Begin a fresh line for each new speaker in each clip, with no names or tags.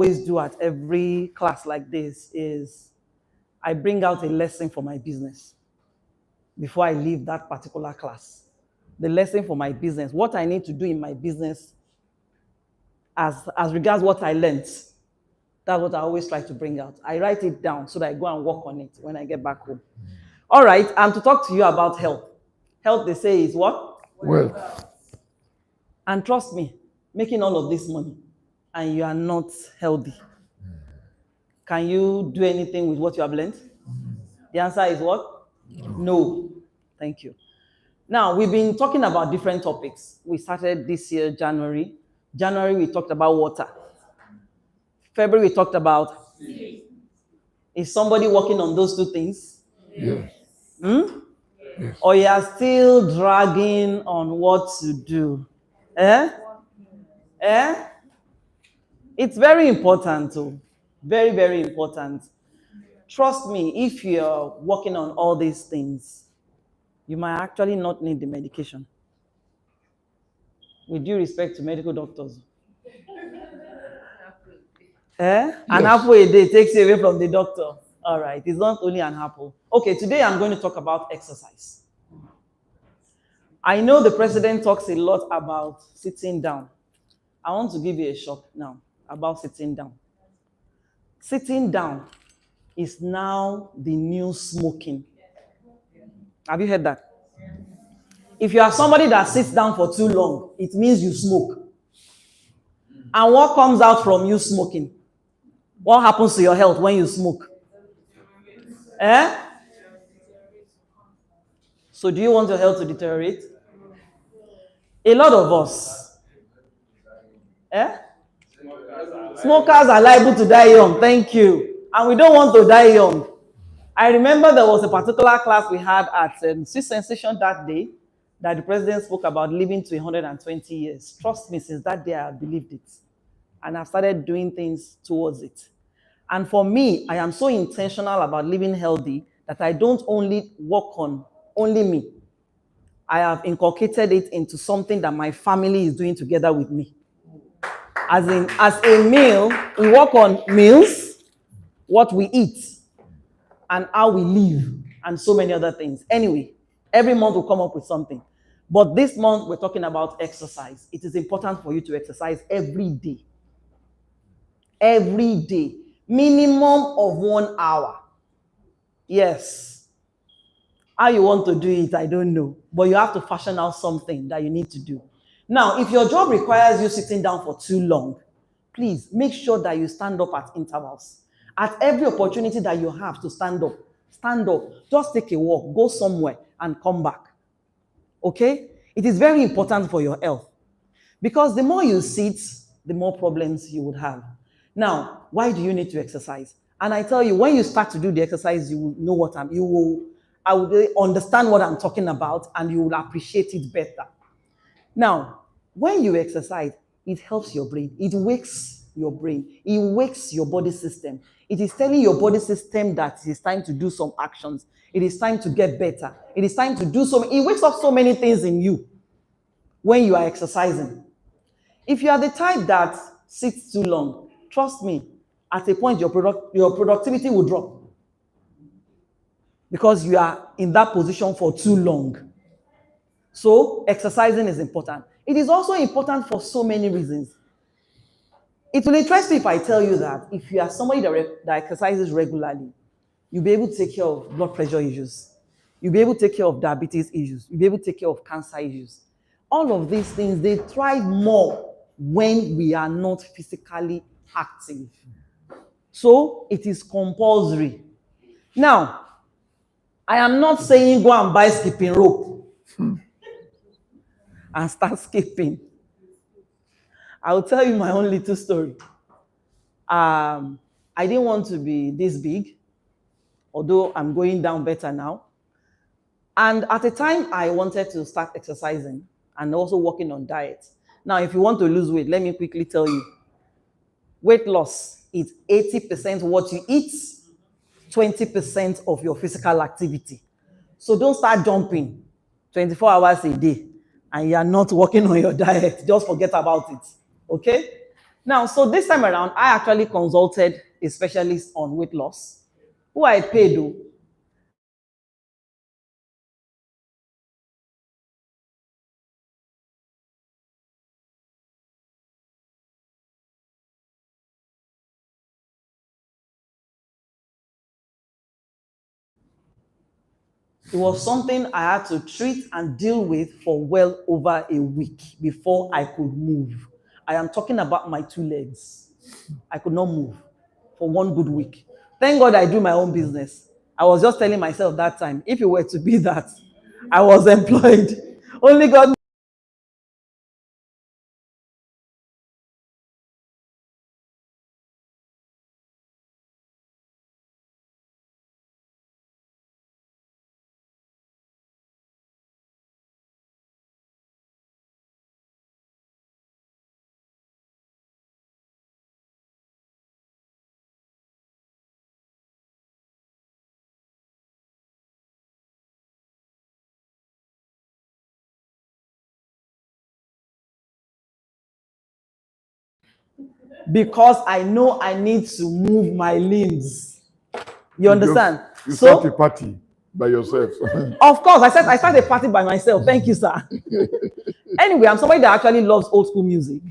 always do at every class like this is I bring out a lesson for my business before I leave that particular class. The lesson for my business, what I need to do in my business as regards what I learned. That's what I always try to bring out. I write it down so that I go and work on it when I get back home. All right, I'm to talk to you about health. Health, they say, is what?
Wealth.
And trust me, making all of this money and you are not healthy. Can you do anything with what you have learned? The answer is what? No. Thank you. Now, we've been talking about different topics. We started this year, January. January, we talked about water. February, we talked about. Is somebody working on those two things?
Yes.
Yes. Or you are still dragging on what to do? It's very important too. Very, very important. Trust me, if you're working on all these things, you might actually not need the medication. With due respect to medical doctors. Yes. An apple a day takes you away from the doctor. All right, it's not only an apple. Okay, today I'm going to talk about exercise. I know the president talks a lot about sitting down. I want to give you a shock now about sitting down. Sitting down is now the new smoking. Have you heard that? If you are somebody that sits down for too long, it means you smoke. And what comes out from you smoking? What happens to your health when you smoke? So do you want your health to deteriorate? A lot of us. Smokers are liable to die young. Thank you. And we don't want to die young. I remember there was a particular class we had at Swiss Sensation that day that the president spoke about living to 120 years. Trust me, since that day I believed it. And I've started doing things towards it. And for me, I am so intentional about living healthy that I don't only work on only me. I have inculcated it into something that my family is doing together with me. As a meal, we work on meals, what we eat, and how we live, and so many other things. Anyway, every month we'll come up with something. But this month, we're talking about exercise. It is important for you to exercise every day. Every day. Minimum of 1 hour. Yes. How you want to do it, I don't know. But you have to fashion out something that you need to do. Now, if your job requires you sitting down for too long, please make sure that you stand up at intervals. At every opportunity that you have to stand up. Stand up. Just take a walk. Go somewhere and come back. Okay? It is very important for your health. Because the more you sit, the more problems you would have. Now, why do you need to exercise? And I tell you, when you start to do the exercise, you will know I will understand what I'm talking about and you will appreciate it better. Now, when you exercise, it helps your brain. It wakes your brain. It wakes your body system. It is telling your body system that it is time to do some actions. It is time to get better. It is time to do it wakes up so many things in you when you are exercising. If you are the type that sits too long, trust me, at a point your productivity will drop. Because you are in that position for too long. So, exercising is important. It is also important for so many reasons. It will interest you if I tell you that if you are somebody that exercises regularly, you'll be able to take care of blood pressure issues. You'll be able to take care of diabetes issues. You'll be able to take care of cancer issues. All of these things, they thrive more when we are not physically active. So, it is compulsory. Now, I am not saying go and buy skipping rope and start skipping. I will tell you my own little story. I didn't want to be this big, although I'm going down better now. And at the time, I wanted to start exercising and also working on diet. Now, if you want to lose weight, let me quickly tell you. Weight loss is 80% what you eat, 20% of your physical activity. So don't start jumping 24 hours a day and you are not working on your diet. Just forget about it. Okay? Now, so this time around, I actually consulted a specialist on weight loss, who I paid though. It was something I had to treat and deal with for well over a week before I could move. I am talking about my two legs. I could not move for one good week. Thank God I do my own business. I was just telling myself that time, if it were to be that, I was employed. Only God. Because I know I need to move my limbs. You understand?
You start a party by yourself.
Of course, I started a party by myself. Thank you, sir. Anyway, I'm somebody that actually loves old school music.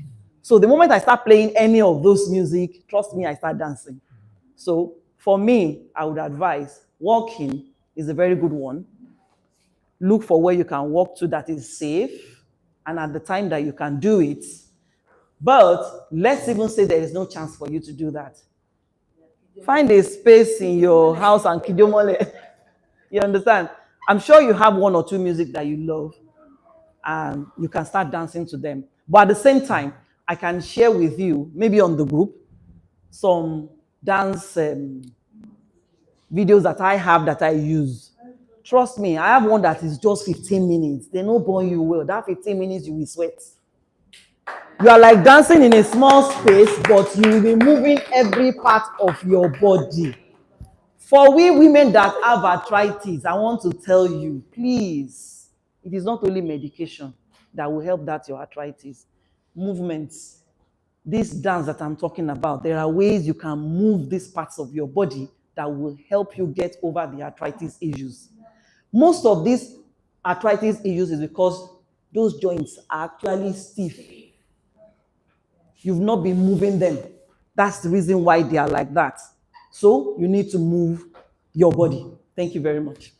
So the moment I start playing any of those music, trust me, I start dancing. So for me, I would advise walking is a very good one. Look for where you can walk to that is safe and at the time that you can do it. But let's even say there is no chance for you to do that. Find a space in your house and kidomole. You understand? I'm sure you have one or two music that you love and you can start dancing to them. But at the same time, I can share with you, maybe on the group, some dance videos that I have that I use. Trust me, I have one that is just 15 minutes. They no burn you well. That 15 minutes, you will sweat. You are like dancing in a small space, but you will be moving every part of your body. For we women that have arthritis, I want to tell you, please, it is not only medication that will help that your arthritis. Movements, this dance that I'm talking about, there are ways you can move these parts of your body that will help you get over the arthritis issues. Most of these arthritis issues is because those joints are actually stiff. You've not been moving them. That's the reason why they are like that. So you need to move your body. Thank you very much.